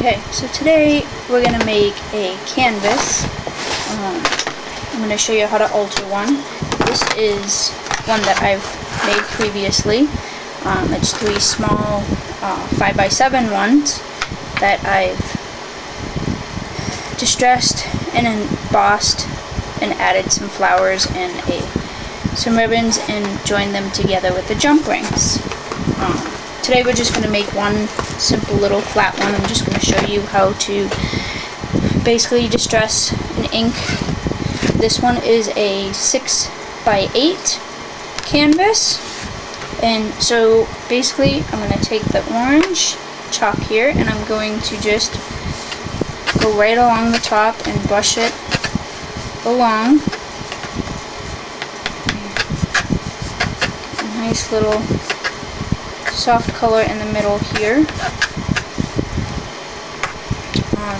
Okay, so today we're going to make a canvas. I'm going to show you how to alter one. This is one that I've made previously. It's 3 small 5x7 ones that I've distressed and embossed and added some flowers and some ribbons and joined them together with the jump rings. Today we're just going to make one simple little flat one. I'm just going to show you how to basically distress and ink. This one is a 6x8 canvas, and so basically I'm going to take the orange chalk here and I'm going to just go right along the top and brush it along. A nice little soft color in the middle here.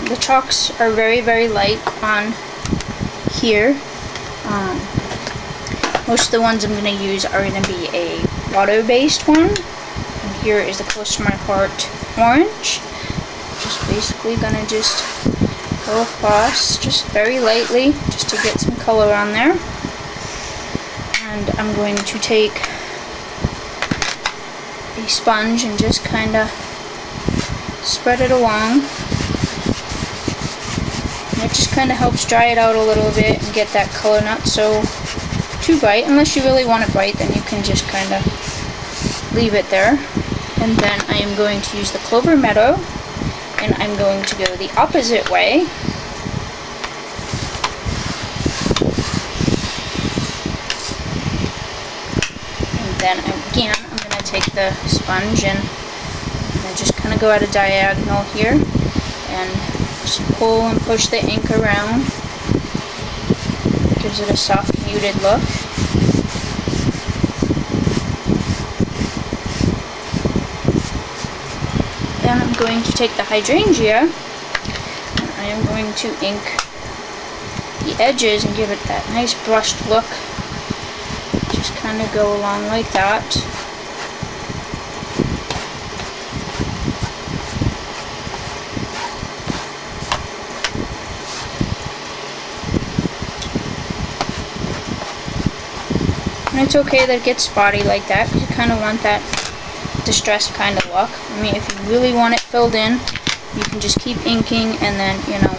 The chalks are very, very light on here. Most of the ones I'm going to use are going to be a water-based one. And here is the Close to My Heart orange. Just basically going to just go across just very lightly just to get some color on there. And I'm going to take a sponge and just kind of spread it along. And it just kind of helps dry it out a little bit and get that color not so too bright. Unless you really want it bright, then you can just kind of leave it there. And then I am going to use the Clover Meadow, and I'm going to go the opposite way. And then again, take the sponge and just kind of go at a diagonal here and just pull and push the ink around. Gives it a soft, muted look. Then I'm going to take the hydrangea and I am going to ink the edges and give it that nice brushed look. Just kind of go along like that. And it's okay that it gets spotty like that, because you kind of want that distressed kind of look. I mean, if you really want it filled in, you can just keep inking and then, you know,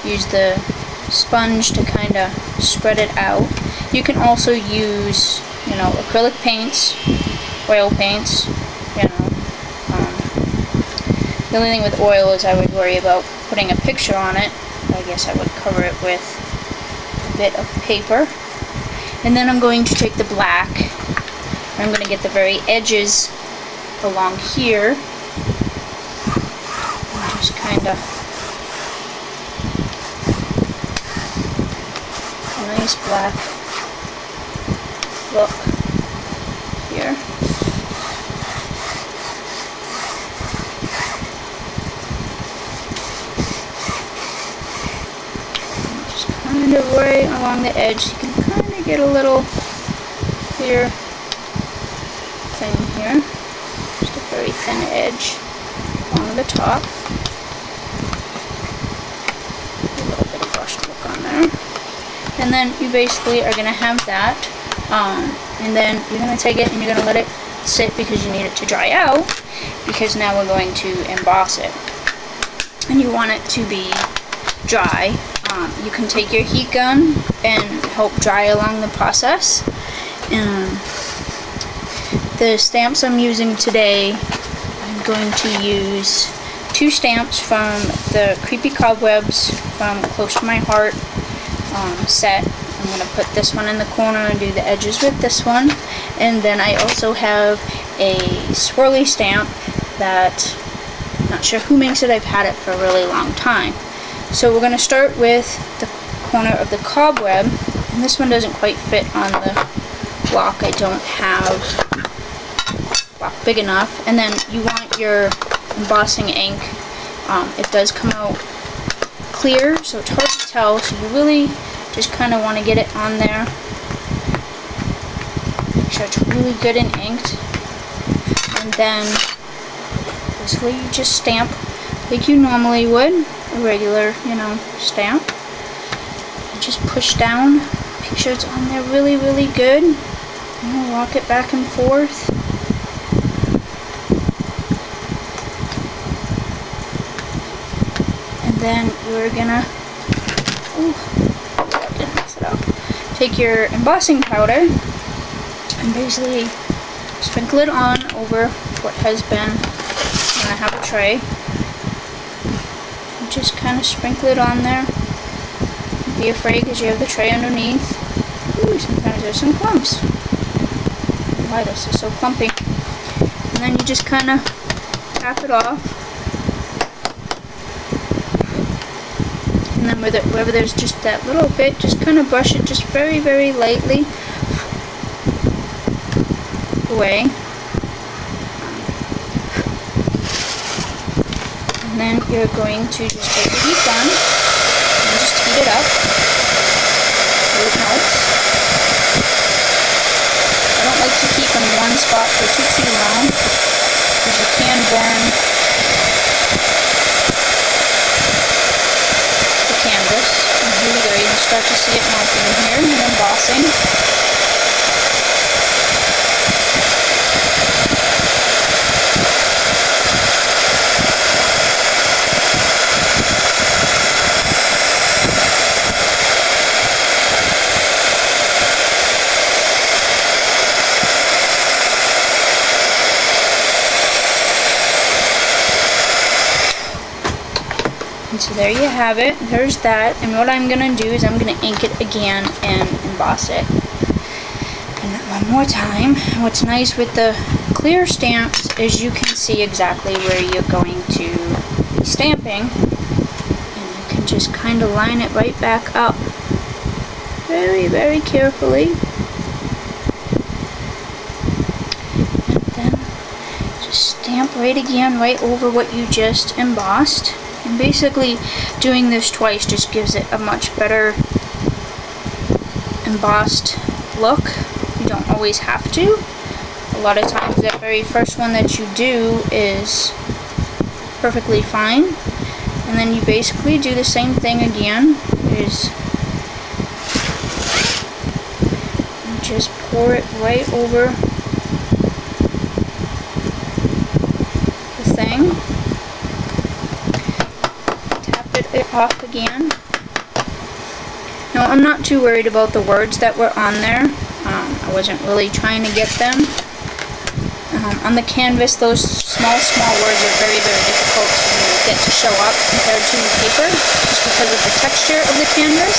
use the sponge to kind of spread it out. You can also use, you know, acrylic paints, oil paints, you know. The only thing with oil is I would worry about putting a picture on it. I guess I would cover it with a bit of paper. And then I'm going to take the black, and I'm going to get the very edges along here, and just kind of a nice black look here. And just kind of right along the edge. You can get a little clear thing here, just a very thin edge along the top, a little bit of brushed look on there, and then you basically are going to have that, and then you're going to take it and you're going to let it sit because you need it to dry out, because now we're going to emboss it, and you want it to be dry. You can take your heat gun and help dry along the process. The stamps I'm using today, I'm going to use 2 stamps from the Creepy Cobwebs from Close to My Heart set. I'm going to put this one in the corner and do the edges with this one. And then I also have a swirly stamp that, I'm not sure who makes it, I've had it for a really long time. So we're going to start with the corner of the cobweb, and this one doesn't quite fit on the block. I don't have a block big enough. And then you want your embossing ink. It does come out clear, so it's hard to tell, so you really just kind of want to get it on there. Make sure it's really good and inked. And then basically you just stamp like you normally would a regular, you know, stamp. You just push down, make sure it's on there really, really good. You know, rock it back and forth. And then you're gonna, didn't mix it up. Take your embossing powder and basically sprinkle it on over what has been. I have a tray. And just kind of sprinkle it on there. Don't be afraid because you have the tray underneath. Ooh, sometimes there's some clumps. Why this is so clumpy. And then you just kind of tap it off. And then wherever there's just that little bit, just kind of brush it just very, very lightly away. And then you're going to just take the heat gun and just heat it up so it melts. I don't like to keep in one spot for too long because you can burn the canvas. And here we go, you can start to see it melting in here and embossing. And so there you have it. There's that. And what I'm going to do is I'm going to ink it again and emboss it. And one more time. What's nice with the clear stamps is you can see exactly where you're going to be stamping. And you can just kind of line it right back up. Very, very carefully. And then just stamp right again, right over what you just embossed. And basically doing this twice just gives it a much better embossed look. You don't always have to. A lot of times that very first one that you do is perfectly fine. And then you basically do the same thing again. Is you just pour it right over the thing. It off again. Now I'm not too worried about the words that were on there. I wasn't really trying to get them. On the canvas, those small words are very, very difficult to get to show up compared to paper, just because of the texture of the canvas.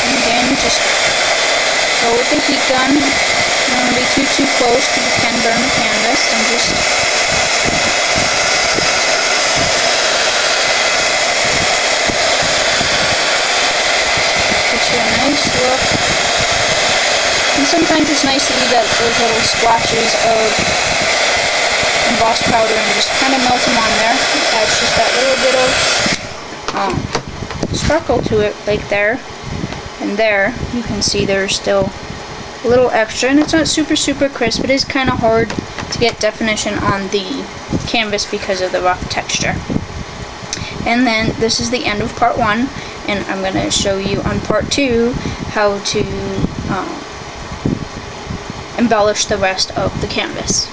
And again, just go with the heat gun. You don't want to be too close because you can burn the canvas. And just get you a nice look. And sometimes it's nice to leave those little splashes of embossed powder and just kind of melt them on there. It adds just that little bit of sparkle to it, like there. And there, you can see there's still a little extra, and it's not super crisp. It is kind of hard to get definition on the canvas because of the rough texture. And then this is the end of part 1, and I'm going to show you on part 2 how to embellish the rest of the canvas.